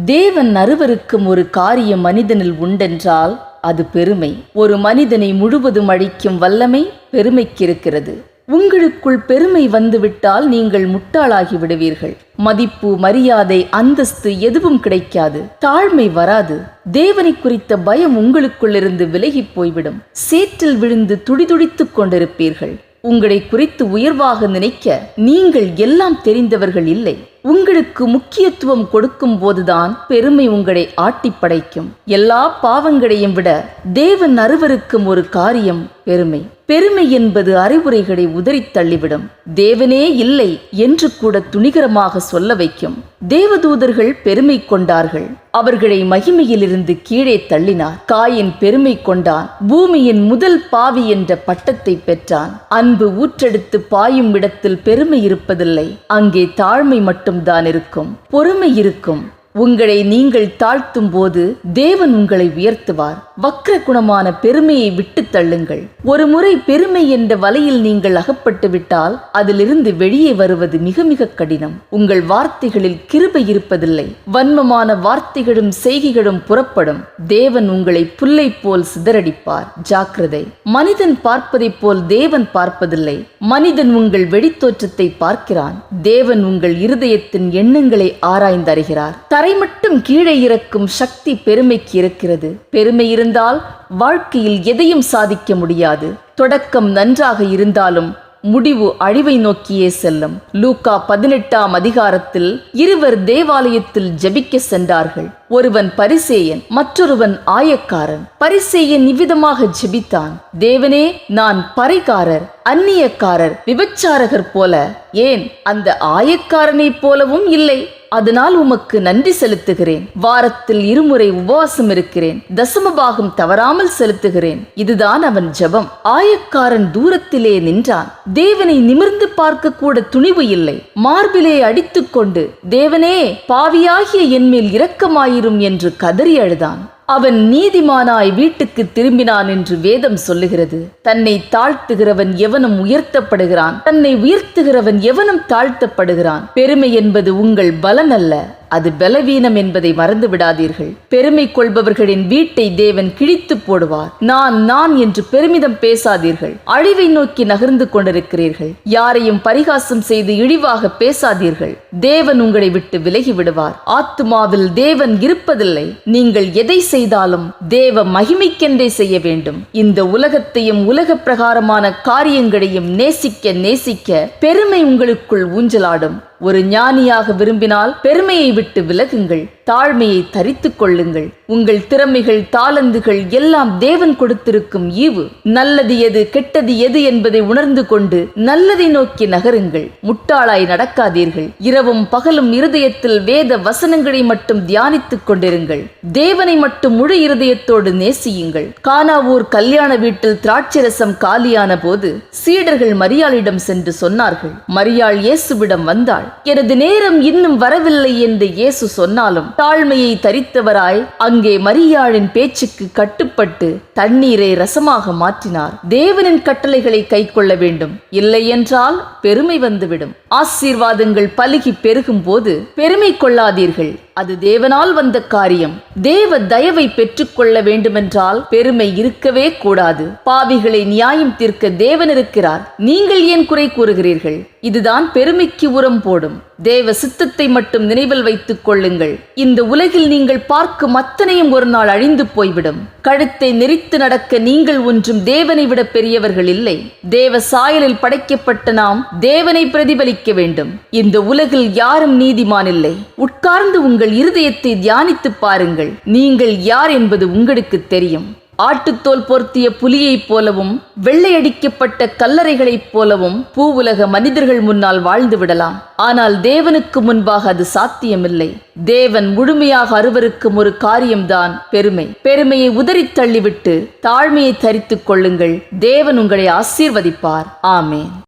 தேவன் அருவருக்கும் ஒரு காரியம் மனிதனில் உண்டென்றால் அது பெருமை. ஒரு மனிதனை முழுவதும் அழிக்கும் வல்லமை பெருமைக்கு இருக்கிறது. உங்களுக்குள் பெருமை வந்துவிட்டால் நீங்கள் முட்டாளாகி விடுவீர்கள். மதிப்பு, மரியாதை, அந்தஸ்து எதுவும் கிடைக்காது. தாழ்மை வராது. தேவனை குறித்த பயம் உங்களுக்குள்ளிருந்து விலகி போய்விடும். சேற்றில் விழுந்து துடிதுடித்துக் கொண்டிருப்பீர்கள். உங்களை குறித்து உயர்வாக நினைக்க நீங்கள் எல்லாம் தெரிந்தவர்கள் இல்லை. உங்களுக்கு முக்கியத்துவம் கொடுக்கும் போதுதான் பெருமை உங்களை ஆட்டி படைக்கும். எல்லா பாவங்களையும் விட தேவன் அருவருக்கும் ஒரு காரியம் பெருமை. பெருமை என்பது அறிவுரைகளை உதறித் தள்ளிவிடும். தேவனே இல்லை என்று கூட துணிகரமாக சொல்ல வைக்கும். தேவதூதர்கள் பெருமை கொண்டார்கள். அவர்களை மகிமையிலிருந்து கீழே தள்ளினார். காயின் பெருமை கொண்டான். பூமியின் முதல் பாவி என்ற பட்டத்தை பெற்றான். அன்பு ஊற்றெடுத்து பாயும் இடத்தில் பெருமை இருப்பதில்லை. அங்கே தாழ்மை மட்டும்தான் இருக்கும். பொறுமை இருக்கும். உங்களை நீங்கள் தாழ்த்தும் போது தேவன் உங்களை உயர்த்துவார். வக்ர குணமான பெருமையை விட்டு தள்ளுங்கள். ஒரு முறை பெருமை என்ற வலையில் நீங்கள் அகப்பட்டு விட்டால் அதிலிருந்து வெளியே வருவது மிக மிக கடினம். உங்கள் வார்த்தைகளில் கிருபை இருப்பதில்லை. வன்மமான வார்த்தைகளும் செய்கைகளும் புறப்படும். தேவன் உங்களை புல்லை போல் சிதறடிப்பார். ஜாக்கிரதை. மனிதன் பார்ப்பதைப் போல் தேவன் பார்ப்பதில்லை. மனிதன் உங்கள் வெளித்தோற்றத்தை பார்க்கிறான். தேவன் உங்கள் இருதயத்தின் எண்ணங்களை ஆராய்ந்தறிகிறார். தரை மட்டும் கீழே இறக்கும் சக்தி பெருமைக்கு இருக்கிறது. பெருமை இருந்தால் வாழ்க்கையில் எதையும் சாதிக்க முடியாது. தொடக்கம் நன்றாக இருந்தாலும் முடிவு அழிவை நோக்கியே செல்லும். லூக்கா 18ஆம் அதிகாரத்தில் இருவர் தேவாலயத்தில் ஜெபிக்க சென்றார்கள். ஒருவன் பரிசேயன், மற்றொருவன் ஆயக்காரன். பரிசேயன் இவ்விதமாக ஜெபித்தான்: தேவனே, நான் பறைகாரர், அந்நியக்காரர், விபச்சாரகர் போல, ஏன் அந்த ஆயக்காரனைப் போலவும் இல்லை. அதனால் உமக்கு நன்றி செலுத்துகிறேன். வாரத்தில் 2 முறை உபவாசம் இருக்கிறேன். தசமபாகம் தவறாமல் செலுத்துகிறேன். இதுதான் அவன் ஜெபம். ஆயக்காரன் தூரத்திலே நின்றான். தேவனை நிமிர்ந்து பார்க்க கூட துணிவு இல்லை. மார்பிலே அடித்துக்கொண்டு, தேவனே, பாவியாகிய என்மேல் இரக்கமாயிரும் என்று கதறி அழுதான். அவன் நீதிமானாய் வீட்டுக்கு திரும்பினான் என்று வேதம் சொல்லுகிறது. தன்னை தாழ்த்துகிறவன் எவனும் உயர்த்தப்படுகிறான். தன்னை உயர்த்துகிறவன் எவனும் தாழ்த்தப்படுகிறான். பெருமை என்பது உங்கள் பலன் அல்ல, அது பலவீனம் என்பதை மறந்து விடாதீர்கள். பெருமை கொள்பவர்களின் வீட்டை தேவன் கிழித்து போடுவார். நான் என்று பெருமிதம் பேசாதீர்கள். அழிவை நோக்கி நகர்ந்து கொண்டிருக்கிறீர்கள். யாரையும் பரிகாசம் செய்து இழிவாக பேசாதீர்கள். தேவன் உங்களை விட்டு விலகி விடுவார். ஆத்துமாவில் தேவன் இருப்பதில்லை. நீங்கள் எதை செய்தாலும் தேவ மகிமைக்கென்றே செய்ய வேண்டும். இந்த உலகத்தையும் உலக பிரகாரமான காரியங்களையும் நேசிக்க பெருமை உங்களுக்குள் ஊஞ்சலாடும். ஒரு ஞானியாக விரும்பினால் பெருமையை விட்டு விலகுங்கள். தாழ்மையை தரித்துக் கொள்ளுங்கள். உங்கள் திறமைகள், தாளந்துகள் எல்லாம் தேவன் கொடுத்திருக்கும் ஈவு. நல்லது எது, கெட்டது எது என்பதை உணர்ந்து கொண்டு நல்லதை நோக்கி நகருங்கள். முட்டாளாய் நடக்காதீர்கள். இரவும் பகலும் இருதயத்தில் வேத வசனங்களை மட்டும் தியானித்துக் கொண்டிருங்கள். தேவனை மட்டும் முழு இருதயத்தோடு நேசியுங்கள். கானாவூர் கல்யாண வீட்டில் திராட்சரசம் காலியான போது சீடர்கள் மரியாளிடம் சென்று சொன்னார்கள். மரியாள் இயேசுவிடம் வந்தாள். எனது நேரம் இன்னும் வரவில்லை என்று இயேசு சொன்னாலும் தாழ்மையை தரித்தவராய் அங்கே மரியாளின் பேச்சுக்கு கட்டுப்பட்டு தண்ணீரை ரசமாக மாற்றினார். தேவனின் கட்டளைகளை கைக்கொள்ள வேண்டும். இல்லை என்றால் பெருமை வந்துவிடும். ஆசீர்வாதங்கள் பலுகி பெருகும் போது பெருமை கொள்ளாதீர்கள். அது தேவனால் வந்த காரியம். தேவ தயவை பெற்றுக்கொள்ள வேண்டுமென்றால் பெருமை இருக்கவே கூடாது. பாவிகளை நியாயம் தீர்க்க தேவன் இருக்கிறார். நீங்கள் ஏன் குறை கூறுகிறீர்கள்? இதுதான் பெருமைக்கு உரம் போடும். தேவ சித்தத்தை மட்டும் நினைவில் வைத்துக் கொள்ளுங்கள். இந்த உலகில் நீங்கள் பார்க்கும் அத்தனையும் ஒரு நாள் அழிந்து போய்விடும். கழுத்தை நெரித்து நடக்க நீங்கள் ஒன்றும் தேவனை விட பெரியவர்கள் இல்லை. தேவ சாயலில் படைக்கப்பட்ட நாம் தேவனை பிரதிபலிக்க வேண்டும். இந்த உலகில் யாரும் நீதிமான் இல்லை. உட்கார்ந்து உங்கள் இருதயத்தை தியானித்து பாருங்கள். நீங்கள் யார் என்பது உங்களுக்கு தெரியும். ஆட்டுத்தோல் பொருத்திய புலியைப் போலவும் வெள்ளையடிக்கப்பட்ட கல்லறைகளைப் போலவும் பூவுலக மனிதர்கள் முன்னால் வாழ்ந்து விடலாம். ஆனால் தேவனுக்கு முன்பாக அது சாத்தியமில்லை. தேவன் முழுமையாக அருவருக்கும் ஒரு காரியம்தான் பெருமை. பெருமையை உதறித் தள்ளிவிட்டு தாழ்மையை தரித்துக் கொள்ளுங்கள். தேவன் உங்களை ஆசீர்வதிப்பார். ஆமென்.